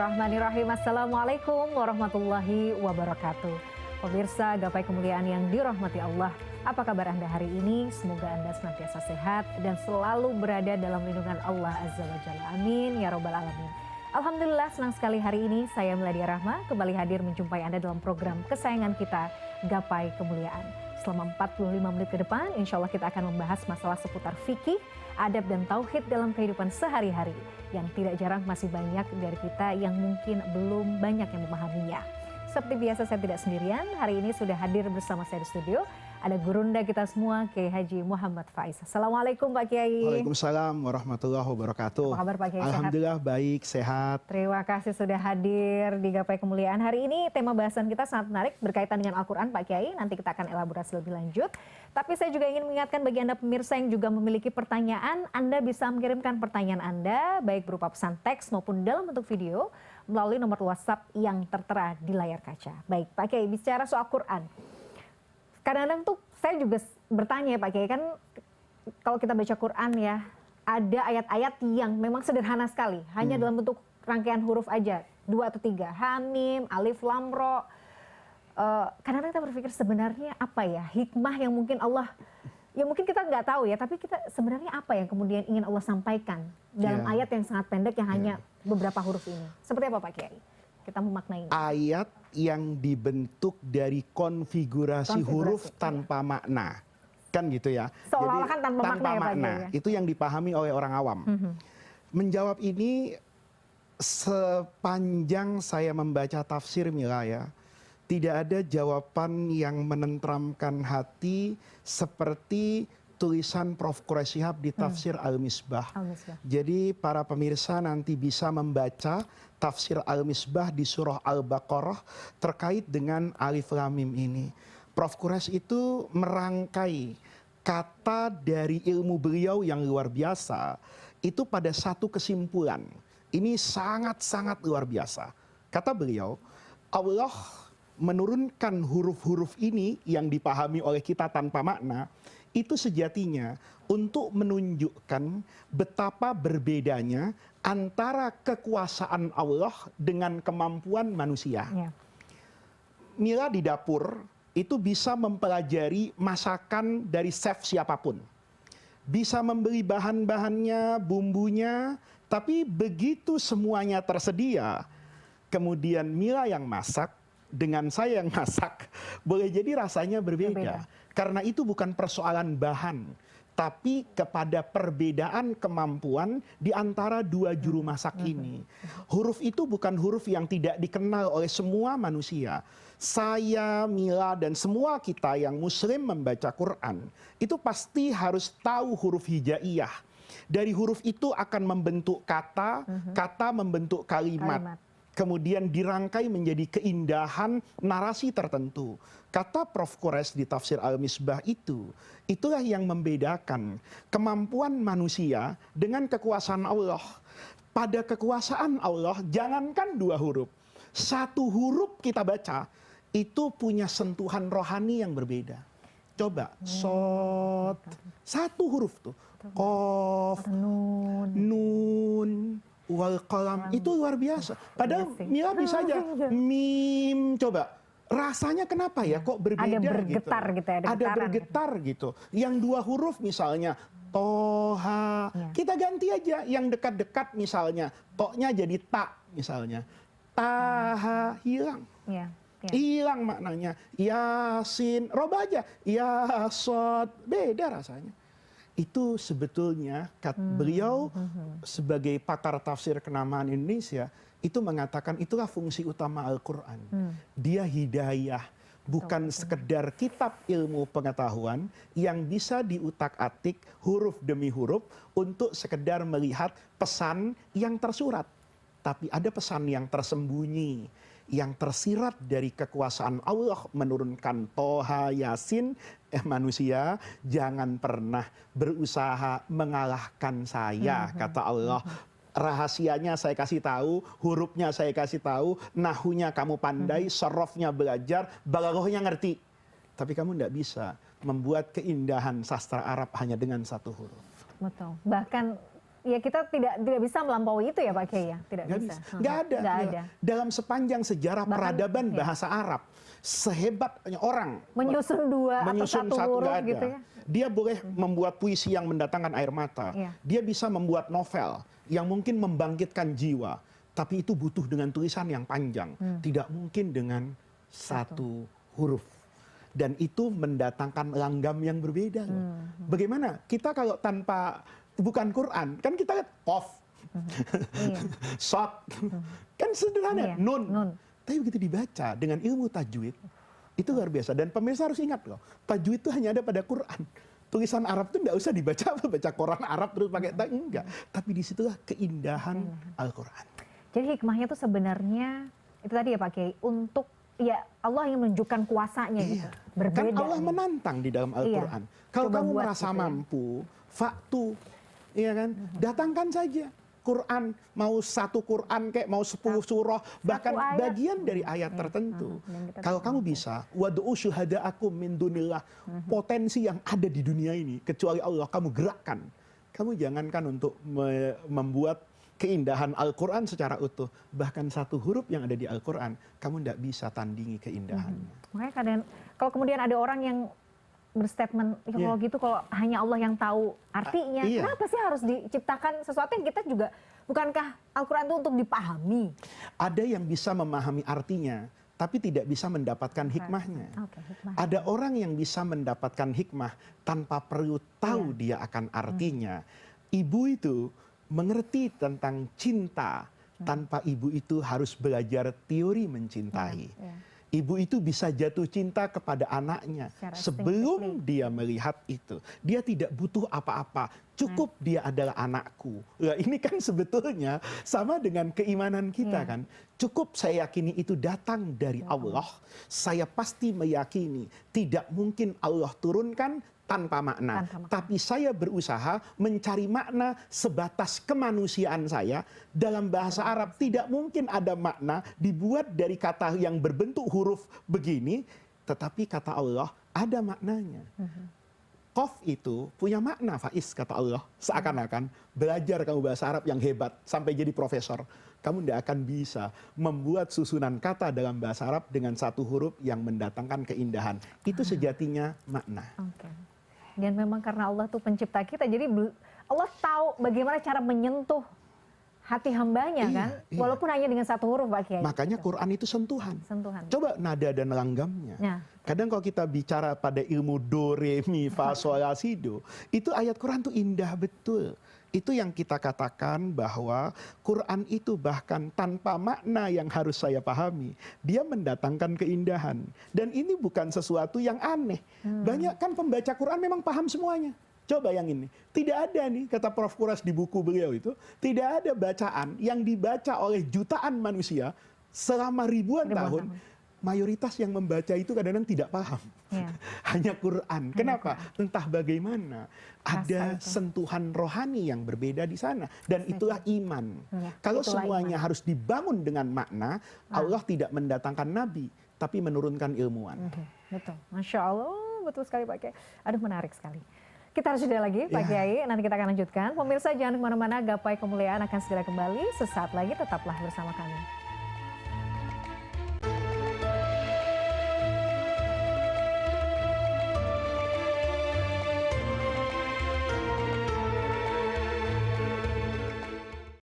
Bismillahirrahmanirrahim. Assalamualaikum warahmatullahi wabarakatuh. Pemirsa Gapai Kemuliaan yang dirahmati Allah, apa kabar Anda hari ini? Semoga Anda senantiasa sehat dan selalu berada dalam lindungan Allah Azza wa Jalla. Amin ya Rabbal Alamin. Alhamdulillah, senang sekali hari ini saya Meladia Rahma kembali hadir menjumpai Anda dalam program kesayangan kita, Gapai Kemuliaan. Selama 45 menit ke depan, insya Allah kita akan membahas masalah seputar fikih, adab dan tauhid dalam kehidupan sehari-hari. Yang tidak jarang masih banyak dari kita yang mungkin belum banyak yang memahaminya. Seperti biasa saya tidak sendirian, hari ini sudah hadir bersama saya di studio. Ada gurunda kita semua, Kiai Haji Muhammad Faiz. Assalamualaikum Pak Kiai. Waalaikumsalam warahmatullahi wabarakatuh. Apa kabar Pak Kiai? Alhamdulillah sehat? Baik, sehat. Terima kasih sudah hadir di Gapai Kemuliaan. Hari ini tema bahasan kita sangat menarik berkaitan dengan Al-Quran Pak Kiai. Nanti kita akan elaborasi lebih lanjut. Tapi saya juga ingin mengingatkan bagi Anda pemirsa yang juga memiliki pertanyaan, Anda bisa mengirimkan pertanyaan Anda baik berupa pesan teks maupun dalam bentuk video melalui nomor WhatsApp yang tertera di layar kaca. Baik Pak Kiai, bicara soal Quran. Kadang-kadang tuh saya juga bertanya ya Pak Kiai, kan kalau kita baca Quran ya, ada ayat-ayat yang memang sederhana sekali, hanya dalam bentuk rangkaian huruf aja, 2 atau 3, Hamim, Alif, Lam, Ro. Kadang-kadang kita berpikir sebenarnya apa ya hikmah yang mungkin Allah, ya mungkin kita nggak tahu ya, tapi kita sebenarnya apa yang kemudian ingin Allah sampaikan dalam ayat yang sangat pendek yang hanya beberapa huruf ini. Seperti apa Pak Kiai? Kita memaknainya. Ayat yang dibentuk dari konfigurasi huruf tanpa makna. Kan gitu ya. Seolah-olah kan tanpa makna ya Pak Kiai. Itu yang dipahami oleh orang awam. Menjawab ini sepanjang saya membaca tafsir Mila ya, tidak ada jawaban yang menenteramkan hati seperti tulisan Prof. Quraish Shihab di tafsir Al-Misbah. Jadi para pemirsa nanti bisa membaca tafsir Al-Misbah di surah Al-Baqarah terkait dengan Alif Lam Mim ini. Prof. Quraish itu merangkai kata dari ilmu beliau yang luar biasa itu pada satu kesimpulan. Ini sangat-sangat luar biasa. Kata beliau, Allah menurunkan huruf-huruf ini yang dipahami oleh kita tanpa makna, itu sejatinya untuk menunjukkan betapa berbedanya antara kekuasaan Allah dengan kemampuan manusia. Mila di dapur itu bisa mempelajari masakan dari chef siapapun. Bisa membeli bahan-bahannya, bumbunya, tapi begitu semuanya tersedia, kemudian Mila yang masak, dengan saya yang masak, boleh jadi rasanya berbeda. Karena itu bukan persoalan bahan, tapi kepada perbedaan kemampuan di antara dua juru masak ini. Huruf itu bukan huruf yang tidak dikenal oleh semua manusia. Saya, Mila, dan semua kita yang muslim membaca Quran, itu pasti harus tahu huruf hijaiyah. Dari huruf itu akan membentuk kata, kata membentuk kalimat. Kemudian dirangkai menjadi keindahan narasi tertentu. Kata Prof. Quraish di tafsir Al-Misbah itulah yang membedakan kemampuan manusia dengan kekuasaan Allah. Pada kekuasaan Allah, jangankan 2 huruf, 1 huruf kita baca, itu punya sentuhan rohani yang berbeda. Coba, sod, 1 huruf tuh, kof, nun, wal qalam, itu luar biasa. Padahal Mila bisa aja mim, coba rasanya kenapa ya kok berbeda? Ada bergetar gitu ya, ada bergetar gitu. Yang 2 huruf misalnya toha, kita ganti aja yang dekat-dekat, misalnya toknya jadi tak, misalnya taha, hilang. Hilang maknanya. Yasin, roba aja yasod, beda rasanya. Itu sebetulnya beliau sebagai pakar tafsir kenamaan Indonesia itu mengatakan itulah fungsi utama Al-Quran. Dia hidayah, bukan sekedar kitab ilmu pengetahuan yang bisa diutak-atik huruf demi huruf untuk sekedar melihat pesan yang tersurat. Tapi ada pesan yang tersembunyi, yang tersirat dari kekuasaan Allah menurunkan Toha, Yasin. Manusia jangan pernah berusaha mengalahkan saya, kata Allah. Rahasianya saya kasih tahu, hurufnya saya kasih tahu, nahunya kamu pandai, sorofnya belajar, balaghahnya ngerti. Tapi kamu tidak bisa membuat keindahan sastra Arab hanya dengan 1 huruf. Betul. Bahkan ya kita tidak bisa melampaui itu ya Pak Kiai ya, tidak bisa. Nggak ada. Nggak ada. Dalam sepanjang sejarah peradaban bahasa Arab, sehebatnya orang menyusun dua atau satu huruf nggak ada. gitu ya. Dia boleh membuat puisi yang mendatangkan air mata. Dia bisa membuat novel yang mungkin membangkitkan jiwa. Tapi itu butuh dengan tulisan yang panjang. Tidak mungkin dengan satu huruf. Dan itu mendatangkan langgam yang berbeda. Bagaimana? Kita kalau tanpa bukan Quran, kan kita lihat qaf, shad, kan sederhana, nun. Tapi begitu dibaca dengan ilmu tajwid, itu luar biasa. Dan pemirsa harus ingat loh, tajwid itu hanya ada pada Quran. Tulisan Arab itu tidak usah dibaca, baca Quran Arab terus pakai tajwid, enggak. Tapi disitulah keindahan Al-Quran. Jadi hikmahnya itu sebenarnya, itu tadi ya Pak Kiai, untuk ya Allah yang menunjukkan kuasanya gitu. Berbeda. Kan Allah menantang di dalam Al-Quran. Kalau kamu merasa mampu, faktu, iya kan? Datangkan saja Quran, mau satu Quran kayak mau 10 surah, bahkan bagian dari ayat tertentu. Kalau kamu bisa, wad'u syuhada'akum min dunillah, potensi yang ada di dunia ini kecuali Allah kamu gerakkan. Kamu jangankan untuk membuat keindahan Al-Quran secara utuh, bahkan satu huruf yang ada di Al-Quran kamu tidak bisa tandingi keindahannya. Makanya kadang kalau kemudian ada orang yang berstatement, ya kalau gitu kalau hanya Allah yang tahu artinya, kenapa sih harus diciptakan sesuatu yang kita juga, bukankah Al-Quran itu untuk dipahami? Ada yang bisa memahami artinya, tapi tidak bisa mendapatkan hikmahnya. Ada orang yang bisa mendapatkan hikmah tanpa perlu tahu dia akan artinya. Ibu itu mengerti tentang cinta, tanpa ibu itu harus belajar teori mencintai. Ibu itu bisa jatuh cinta kepada anaknya sebelum dia melihat itu. Dia tidak butuh apa-apa, cukup dia adalah anakku. Nah, ini kan sebetulnya sama dengan keimanan kita kan. Cukup saya yakini itu datang dari Allah. Saya pasti meyakini tidak mungkin Allah turunkan tanpa makna. Tapi saya berusaha mencari makna sebatas kemanusiaan saya. Dalam bahasa Arab tidak mungkin ada makna dibuat dari kata yang berbentuk huruf begini. Tetapi kata Allah ada maknanya. Qaf itu punya makna, Faiz, kata Allah. Seakan-akan belajar kamu bahasa Arab yang hebat sampai jadi profesor, kamu tidak akan bisa membuat susunan kata dalam bahasa Arab dengan satu huruf yang mendatangkan keindahan. Itu sejatinya makna. Dan memang karena Allah tuh pencipta kita, jadi Allah tahu bagaimana cara menyentuh hati hambanya kan, walaupun hanya dengan satu huruf Pak Kiai. Makanya Quran itu sentuhan. Coba nada dan langgamnya. Kadang kalau kita bicara pada ilmu do, re, mi, fa, sol, la, si, do, itu ayat Quran tuh indah betul. Itu yang kita katakan bahwa Quran itu bahkan tanpa makna yang harus saya pahami, dia mendatangkan keindahan. Dan ini bukan sesuatu yang aneh. Banyak kan pembaca Quran memang paham semuanya. Coba yang ini, tidak ada nih, kata Prof. Kuras di buku beliau itu, tidak ada bacaan yang dibaca oleh jutaan manusia selama ribuan tahun. Mayoritas yang membaca itu kadang-kadang tidak paham. Hanya Quran. Kenapa? Entah bagaimana. Ada sentuhan rohani yang berbeda di sana. Dan itulah iman. Kalau semuanya harus dibangun dengan makna, Allah tidak mendatangkan nabi, tapi menurunkan ilmuwan. Betul. Masya Allah, betul sekali Pak Kiai. Aduh, menarik sekali. Kita harus jeda lagi Pak Kiai, nanti kita akan lanjutkan. Pemirsa jangan kemana-mana, Gapai Kemuliaan akan segera kembali. Sesaat lagi tetaplah bersama kami.